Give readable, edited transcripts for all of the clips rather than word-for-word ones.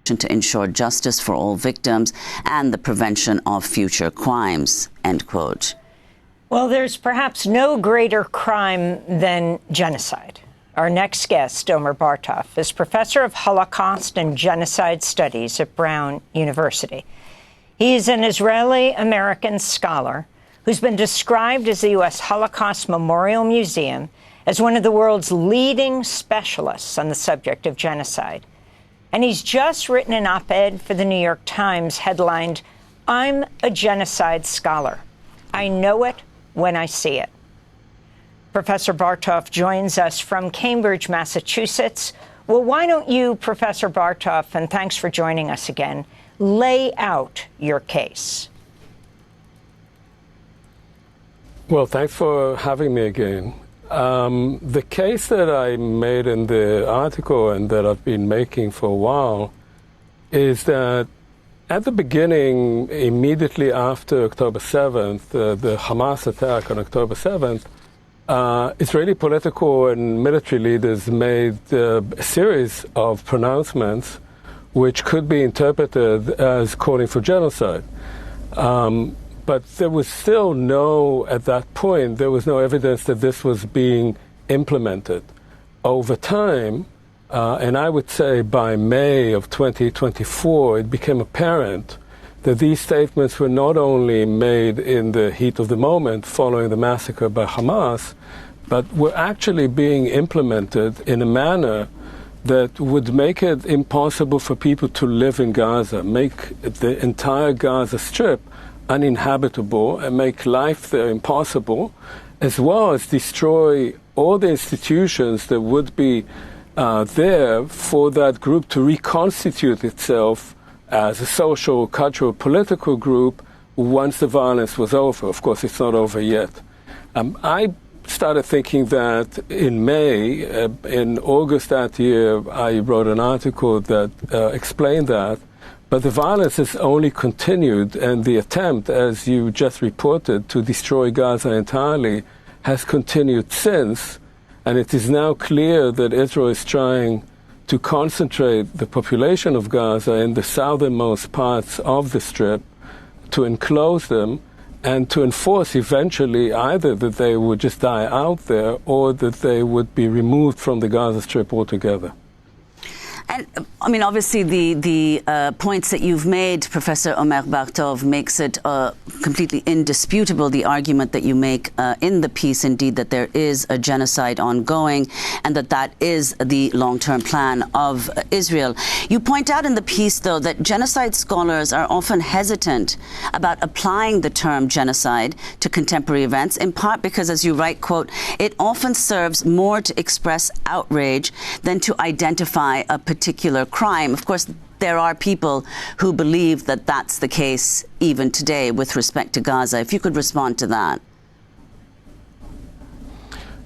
action to ensure justice for all victims and the prevention of future crimes, end quote. Well, there's perhaps no greater crime than genocide. Our next guest, Omer Bartov, is professor of Holocaust and Genocide Studies at Brown University. He is an Israeli-American scholar who's been described as the U.S. Holocaust Memorial Museum as one of the world's leading specialists on the subject of genocide. And he's just written an op-ed for the New York Times headlined, "I'm a Genocide Scholar. I know it when I see it." Professor Bartov joins us from Cambridge, Massachusetts. Well, why don't you, Professor Bartov, and thanks for joining us again, lay out your case? Well, thanks for having me again. The case that I made in the article and that I've been making for a while is that at the beginning, immediately after October 7th, the Hamas attack on October 7th, Israeli political and military leaders made a series of pronouncements which could be interpreted as calling for genocide. But there was still at that point, there was no evidence that this was being implemented. Over time, and I would say by May of 2024, it became apparent that these statements were not only made in the heat of the moment following the massacre by Hamas, but were actually being implemented in a manner that would make it impossible for people to live in Gaza, make the entire Gaza Strip uninhabitable and make life there impossible, as well as destroy all the institutions that would be there for that group to reconstitute itself as a social, cultural, political group once the violence was over. Of course, it's not over yet. I started thinking that in May, in August that year, I wrote an article that explained that. But the violence has only continued, and the attempt, as you just reported, to destroy Gaza entirely has continued since. And it is now clear that Israel is trying to concentrate the population of Gaza in the southernmost parts of the Strip, to enclose them, and to enforce eventually either that they would just die out there or that they would be removed from the Gaza Strip altogether. And, I mean, obviously, the points that you've made, Professor Omer Bartov, makes it completely indisputable, the argument that you make in the piece, indeed, that there is a genocide ongoing and that is the long-term plan of Israel. You point out in the piece, though, that genocide scholars are often hesitant about applying the term genocide to contemporary events, in part because, as you write, quote, it often serves more to express outrage than to identify a particular crime. Of course, there are people who believe that that's the case even today with respect to Gaza. If you could respond to that.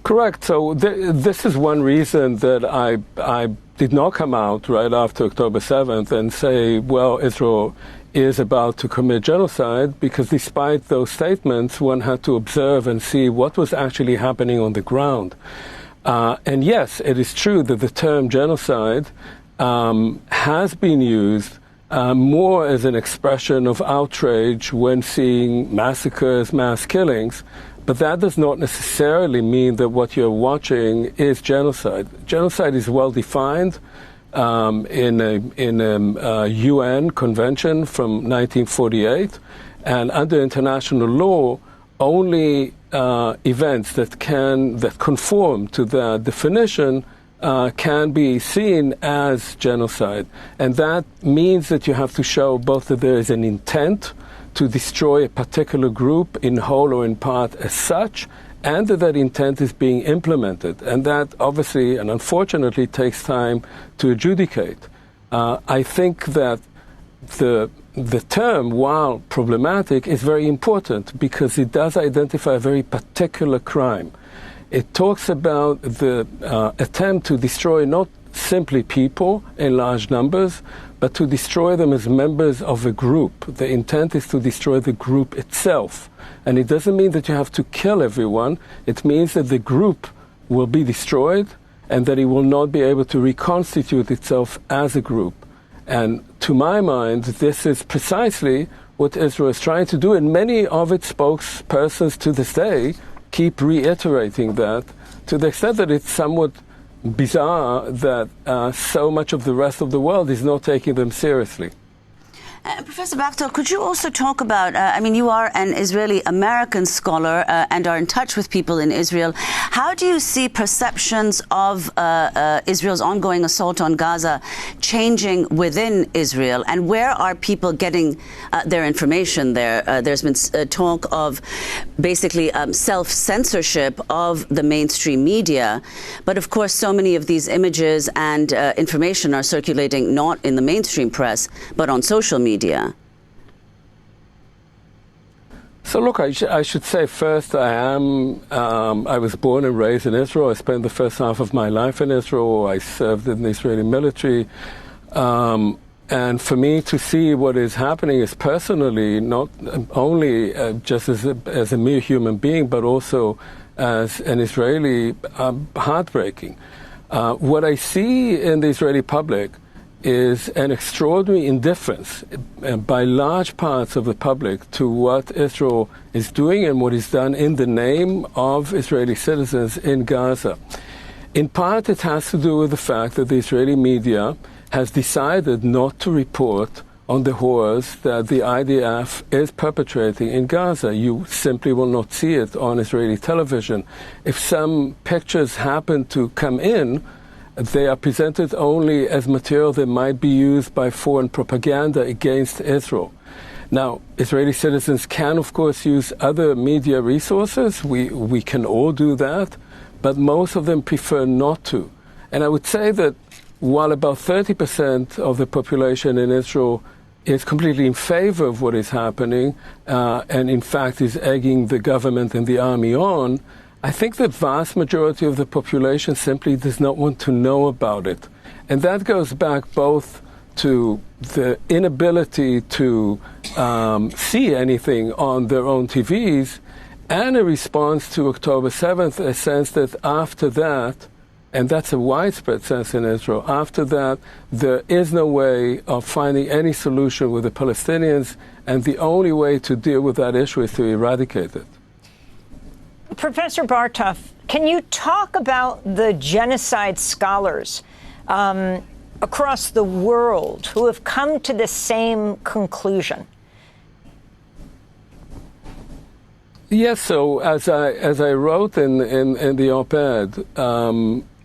Correct. So this is one reason that I did not come out right after October 7th and say, well, Israel is about to commit genocide, because despite those statements, one had to observe and see what was actually happening on the ground. And yes, it is true that the term genocide has been used more as an expression of outrage when seeing massacres, mass killings, but that does not necessarily mean that what you're watching is genocide. Genocide is well defined in a UN convention from 1948, and under international law, only events that conform to that definition can be seen as genocide. And that means that you have to show both that there is an intent to destroy a particular group in whole or in part as such, and that intent is being implemented. And that obviously and unfortunately takes time to adjudicate. I think that the term, while problematic, is very important because it does identify a very particular crime. It talks about the attempt to destroy not simply people in large numbers, but to destroy them as members of a group. The intent is to destroy the group itself. And it doesn't mean that you have to kill everyone. It means that the group will be destroyed and that it will not be able to reconstitute itself as a group. And to my mind, this is precisely what Israel is trying to do, and many of its spokespersons to this day keep reiterating that, to the extent that it's somewhat bizarre that so much of the rest of the world is not taking them seriously. Professor Bartov, could you also talk about, you are an Israeli-American scholar and are in touch with people in Israel. How do you see perceptions of Israel's ongoing assault on Gaza changing within Israel? And where are people getting their information there? There's been talk of basically self-censorship of the mainstream media. But of course, so many of these images and information are circulating not in the mainstream press, but on social media. So look, I should say first, I was born and raised in Israel. I spent the first half of my life in Israel. I served in the Israeli military. And for me to see what is happening is personally, not only just as a mere human being, but also as an Israeli, heartbreaking. What I see in the Israeli public is an extraordinary indifference by large parts of the public to what Israel is doing and what is done in the name of Israeli citizens in Gaza. In part, it has to do with the fact that the Israeli media has decided not to report on the horrors that the IDF is perpetrating in Gaza. You simply will not see it on Israeli television. If some pictures happen to come in, they are presented only as material that might be used by foreign propaganda against Israel. Now, Israeli citizens can, of course, use other media resources. We can all do that, but most of them prefer not to. And I would say that while about 30% of the population in Israel is completely in favor of what is happening, and in fact is egging the government and the army on, I think the vast majority of the population simply does not want to know about it. And that goes back both to the inability to see anything on their own TVs and a response to October 7th, a sense that after that, and that's a widespread sense in Israel, after that, there is no way of finding any solution with the Palestinians, and the only way to deal with that issue is to eradicate it. Professor Bartov, can you talk about the genocide scholars across the world who have come to the same conclusion? Yes, so as I wrote in the op-ed,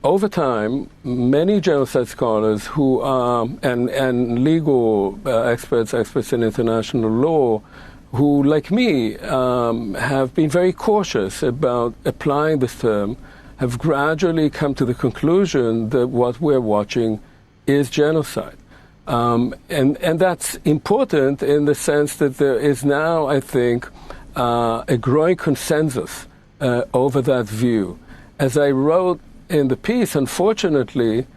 over time, many genocide scholars who are, and legal experts in international law, who, like me, have been very cautious about applying this term, have gradually come to the conclusion that what we're watching is genocide. And that's important in the sense that there is now, I think, a growing consensus over that view. As I wrote in the piece, unfortunately,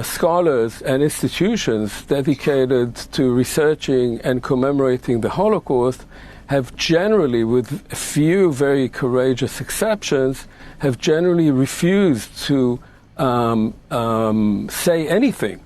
scholars and institutions dedicated to researching and commemorating the Holocaust have generally, with a few very courageous exceptions, have generally refused to say anything,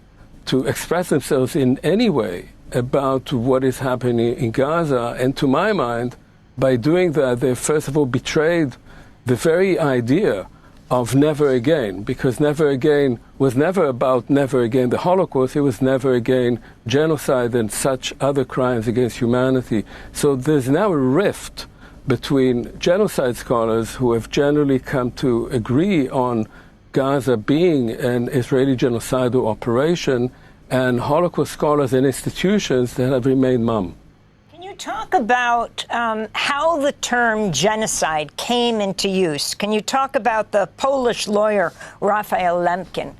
to express themselves in any way about what is happening in Gaza. And to my mind, by doing that, they first of all betrayed the very idea of never again, because never again was never about never again the Holocaust, it was never again genocide and such other crimes against humanity. So there's now a rift between genocide scholars who have generally come to agree on Gaza being an Israeli genocidal operation and Holocaust scholars and institutions that have remained mum. Talk about how the term genocide came into use. Can you talk about the Polish lawyer Raphael Lemkin?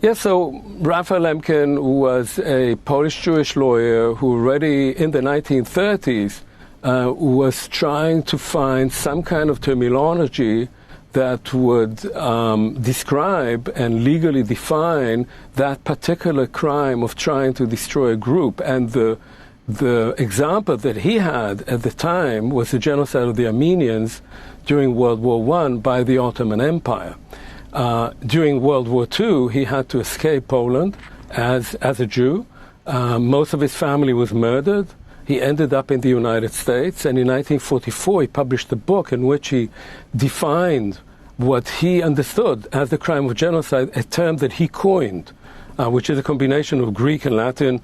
Yes, so Raphael Lemkin was a Polish Jewish lawyer who already in the 1930s was trying to find some kind of terminology that would describe and legally define that particular crime of trying to destroy a group. And the example that he had at the time was the genocide of the Armenians during World War I by the Ottoman Empire. During World War II, he had to escape Poland as a Jew. Most of his family was murdered. He ended up in the United States, and in 1944 he published a book in which he defined what he understood as the crime of genocide, a term that he coined, which is a combination of Greek and Latin,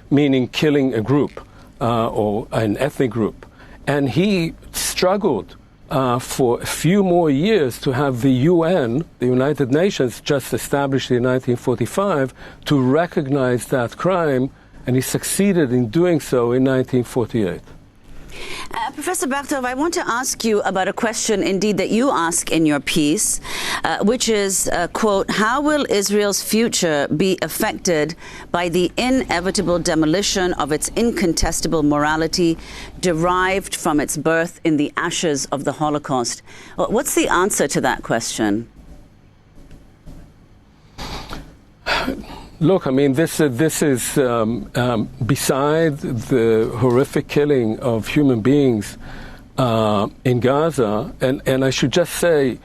meaning killing a group or an ethnic group. And he struggled for a few more years to have the UN, the United Nations, just established in 1945, to recognize that crime, and he succeeded in doing so in 1948. Professor Bartov, I want to ask you about a question, indeed, that you ask in your piece, which is, quote, how will Israel's future be affected by the inevitable demolition of its incontestable morality derived from its birth in the ashes of the Holocaust? Well, what's the answer to that question? Look, I mean, this is beside the horrific killing of human beings in Gaza, and I should just say,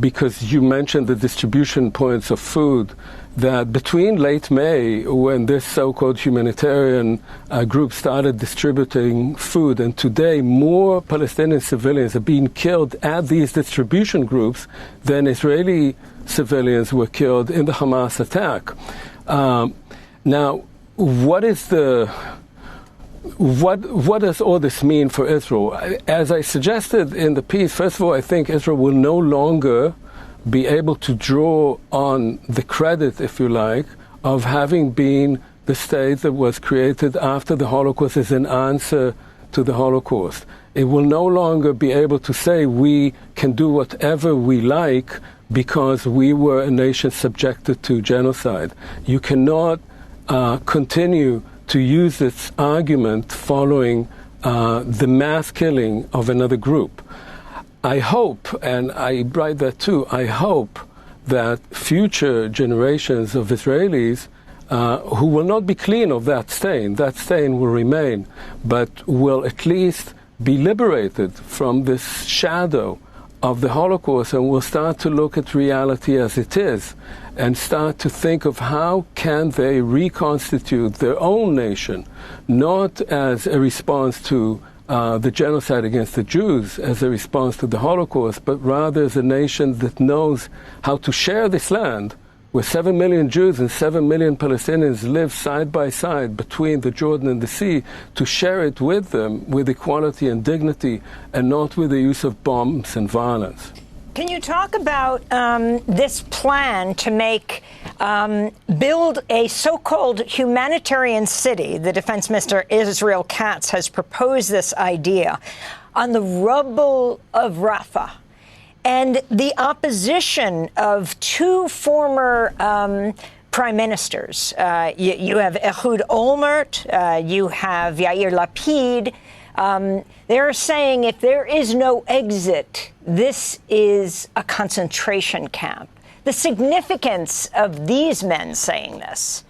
because you mentioned the distribution points of food, that between late May, when this so-called humanitarian group started distributing food, and today more Palestinian civilians are being killed at these distribution groups than Israeli civilians were killed in the Hamas attack. Now, what does all this mean for Israel? As I suggested in the piece, first of all, I think Israel will no longer be able to draw on the credit, if you like, of having been the state that was created after the Holocaust as an answer to the Holocaust. It will no longer be able to say we can do whatever we like because we were a nation subjected to genocide. You cannot continue to use this argument following the mass killing of another group. I hope, and I write that too, I hope that future generations of Israelis who will not be clean of that stain will remain, but will at least be liberated from this shadow of the Holocaust, and will start to look at reality as it is and start to think of how can they reconstitute their own nation, not as a response to the genocide against the Jews, as a response to the Holocaust, but rather as a nation that knows how to share this land where 7 million Jews and 7 million Palestinians live side by side between the Jordan and the sea, to share it with them with equality and dignity, and not with the use of bombs and violence. Can you talk about this plan to build a so-called humanitarian city? The Defense Minister Israel Katz has proposed this idea on the rubble of Rafah. And the opposition of two former prime ministers, you have Ehud Olmert, you have Yair Lapid. They're saying if there is no exit, this is a concentration camp. The significance of these men saying this?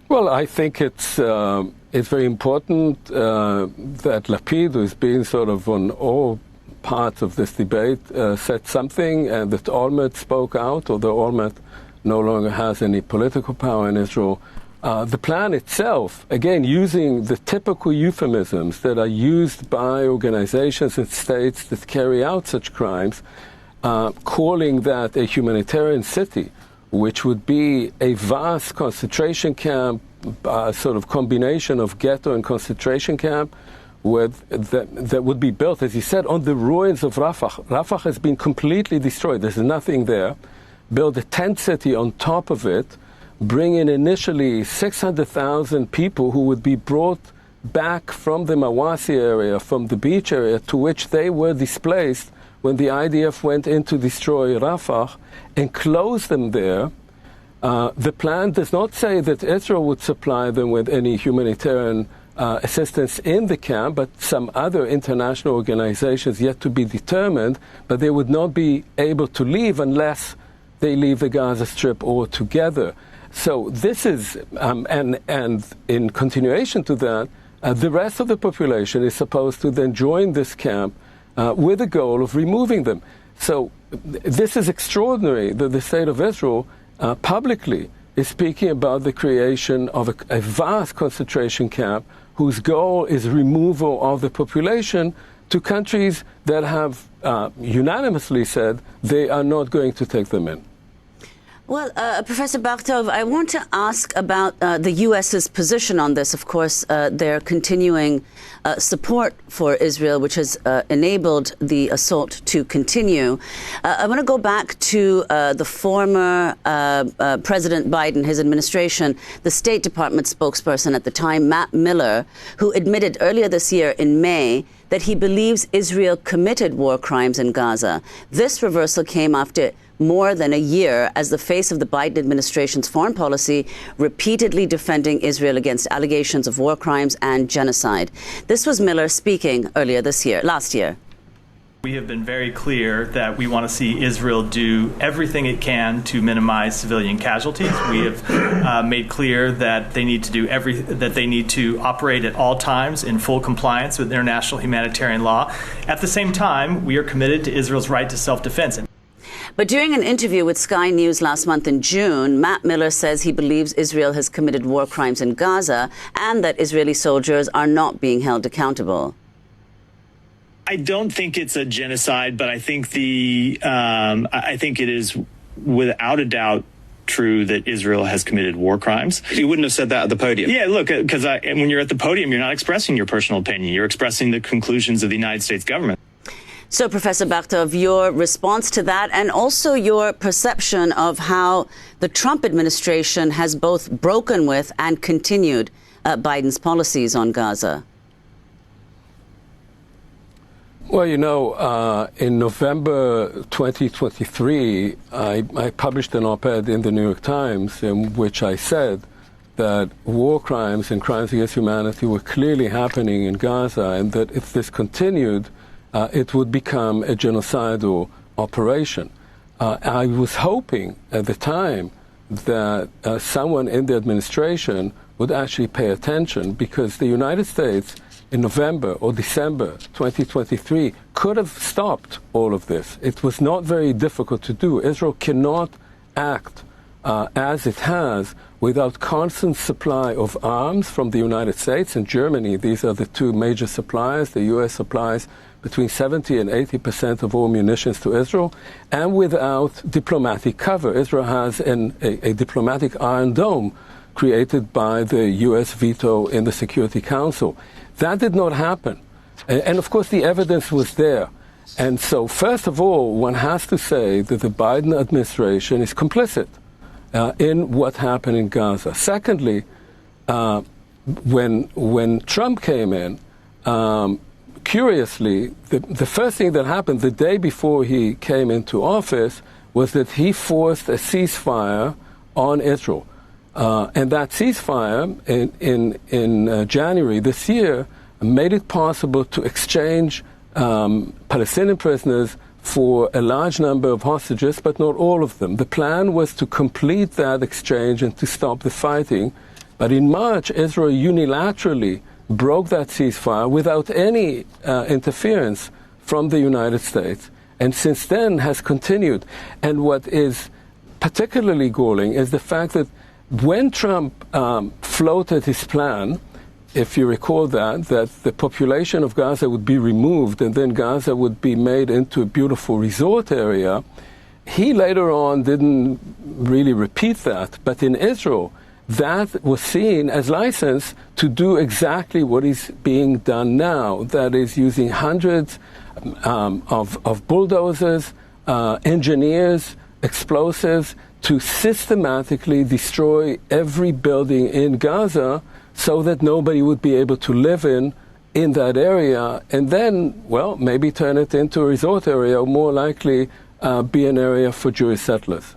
Well, I think it's very important that Lapid, who has been sort of on all parts of this debate, said something, and that Olmert spoke out, although Olmert no longer has any political power in Israel. The plan itself, again, using the typical euphemisms that are used by organizations and states that carry out such crimes, calling that a humanitarian city, which would be a vast concentration camp, sort of combination of ghetto and concentration camp, that would be built, as he said, on the ruins of Rafah. Rafah has been completely destroyed. There's nothing there. Build a tent city on top of it, bring in initially 600,000 people who would be brought back from the Mawasi area, from the beach area to which they were displaced when the IDF went in to destroy Rafah, and close them there. The plan does not say that Israel would supply them with any humanitarian assistance in the camp, but some other international organizations yet to be determined, but they would not be able to leave unless they leave the Gaza Strip altogether. So this is, and in continuation to that, the rest of the population is supposed to then join this camp with the goal of removing them. So this is extraordinary that the state of Israel publicly is speaking about the creation of a vast concentration camp whose goal is removal of the population to countries that have unanimously said they are not going to take them in. Well, Professor Bartov, I want to ask about the U.S.'s position on this. Of course, their continuing support for Israel, which has enabled the assault to continue. I want to go back to the former President Biden, his administration, the State Department spokesperson at the time, Matt Miller, who admitted earlier this year in May that he believes Israel committed war crimes in Gaza. This reversal came after more than a year as the face of the Biden administration's foreign policy, repeatedly defending Israel against allegations of war crimes and genocide. This was Miller speaking earlier last year. We have been very clear that we want to see Israel do everything it can to minimize civilian casualties. We have made clear that they need to do that they need to operate at all times in full compliance with international humanitarian law. At the same time, we are committed to Israel's right to self-defense. But during an interview with Sky News last month in June, Matt Miller says he believes Israel has committed war crimes in Gaza and that Israeli soldiers are not being held accountable. I don't think it's a genocide, but I think I think it is without a doubt true that Israel has committed war crimes. You wouldn't have said that at the podium. Yeah, look, because when you're at the podium, you're not expressing your personal opinion. You're expressing the conclusions of the United States government. So, Professor Bartov, your response to that and also your perception of how the Trump administration has both broken with and continued Biden's policies on Gaza. Well, you know, in November 2023, I published an op-ed in the New York Times in which I said that war crimes and crimes against humanity were clearly happening in Gaza, and that if this continued, it would become a genocidal operation. I was hoping at the time that someone in the administration would actually pay attention, because the United States in November or December 2023 could have stopped all of this. It was not very difficult to do. Israel cannot act as it has without constant supply of arms from the United States and Germany. These are the two major suppliers. The U.S. supplies between 70 and 80% of all munitions to Israel, and without diplomatic cover. Israel has a diplomatic Iron Dome created by the U.S. veto in the Security Council. That did not happen. And of course, the evidence was there. And so, first of all, one has to say that the Biden administration is complicit in what happened in Gaza. Secondly, when Trump came in, curiously, the first thing that happened the day before he came into office was that he forced a ceasefire on Israel. And that ceasefire in January this year made it possible to exchange Palestinian prisoners for a large number of hostages, but not all of them. The plan was to complete that exchange and to stop the fighting. But in March, Israel unilaterally broke that ceasefire without any interference from the United States, and since then has continued. And what is particularly galling is the fact that when Trump floated his plan, if you recall that the population of Gaza would be removed and then Gaza would be made into a beautiful resort area, he later on didn't really repeat that. But in Israel, that was seen as license to do exactly what is being done now. That is, using hundreds of bulldozers, engineers, explosives to systematically destroy every building in Gaza so that nobody would be able to live in that area, and then, well, maybe turn it into a resort area, or more likely be an area for Jewish settlers.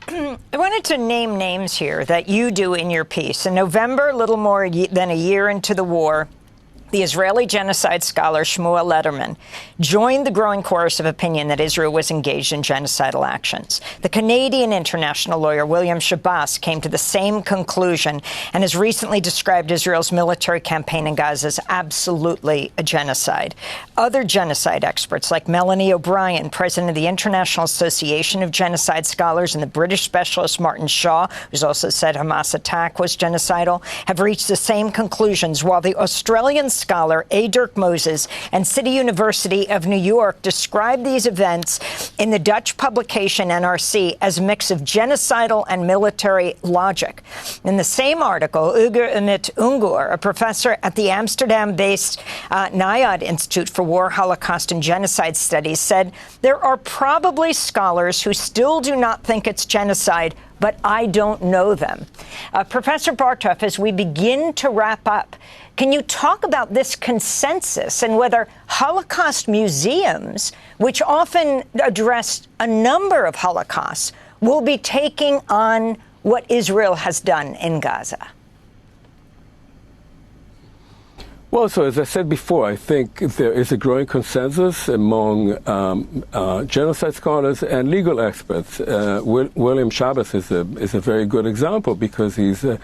I wanted to name names here that you do in your piece. In November, a little more than a year into the war, The Israeli genocide scholar Shmuel Lederman joined the growing chorus of opinion that Israel was engaged in genocidal actions. The Canadian international lawyer William Shabas came to the same conclusion and has recently described Israel's military campaign in Gaza as absolutely a genocide. Other genocide experts like Melanie O'Brien, president of the International Association of Genocide Scholars, and the British specialist Martin Shaw, who's also said Hamas attack was genocidal, have reached the same conclusions, while the Australian scholar A. Dirk Moses and City University of New York described these events in the Dutch publication NRC as a mix of genocidal and military logic. In the same article, Ugur Umit Ungur, a professor at the Amsterdam-based NIOD Institute for War, Holocaust and Genocide Studies, said, "There are probably scholars who still do not think it's genocide, but I don't know them." Professor Bartov, as we begin to wrap up, can you talk about this consensus and whether Holocaust museums, which often address a number of Holocausts, will be taking on what Israel has done in Gaza? Well, so as I said before, I think there is a growing consensus among genocide scholars and legal experts. William Shabas is a very good example because he's a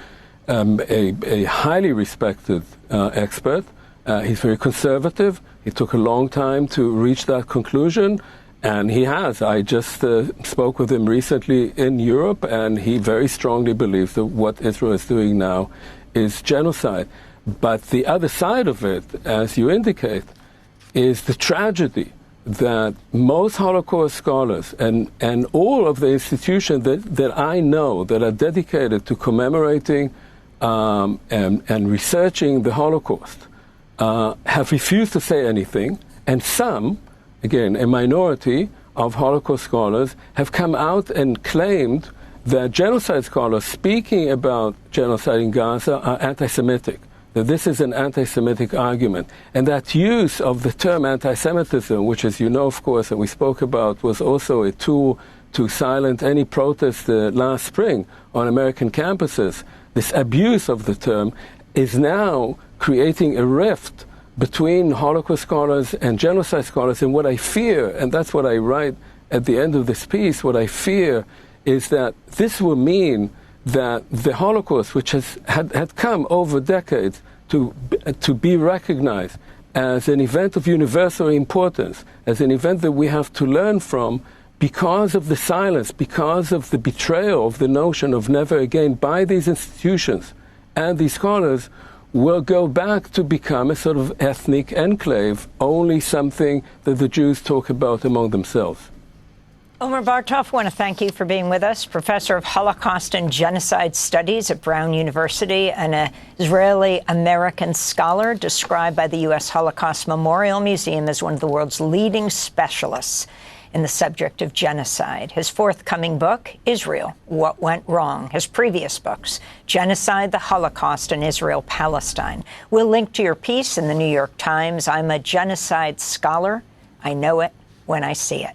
highly respected expert. He's very conservative. He took a long time to reach that conclusion, and he has. I just spoke with him recently in Europe, and he very strongly believes that what Israel is doing now is genocide. But the other side of it, as you indicate, is the tragedy that most Holocaust scholars and all of the institutions that I know that are dedicated to commemorating and researching the Holocaust have refused to say anything. And some, again, a minority of Holocaust scholars, have come out and claimed that genocide scholars speaking about genocide in Gaza are anti-Semitic. That this is an anti-Semitic argument. And that use of the term anti-Semitism, which, as you know, of course, and we spoke about, was also a tool to silence any protest last spring on American campuses, this abuse of the term is now creating a rift between Holocaust scholars and genocide scholars. And what I fear, and that's what I write at the end of this piece, what I fear is that this will mean that the Holocaust, which had come over decades to be recognized as an event of universal importance, as an event that we have to learn from, because of the silence, because of the betrayal of the notion of never again by these institutions and these scholars, will go back to become a sort of ethnic enclave, only something that the Jews talk about among themselves. Omer Bartov, I want to thank you for being with us, professor of Holocaust and Genocide Studies at Brown University and an Israeli-American scholar described by the U.S. Holocaust Memorial Museum as one of the world's leading specialists in the subject of genocide. His forthcoming book, Israel, What Went Wrong. His previous books, Genocide, the Holocaust, and Israel-Palestine. We'll link to your piece in the New York Times. I'm a genocide scholar. I know it when I see it.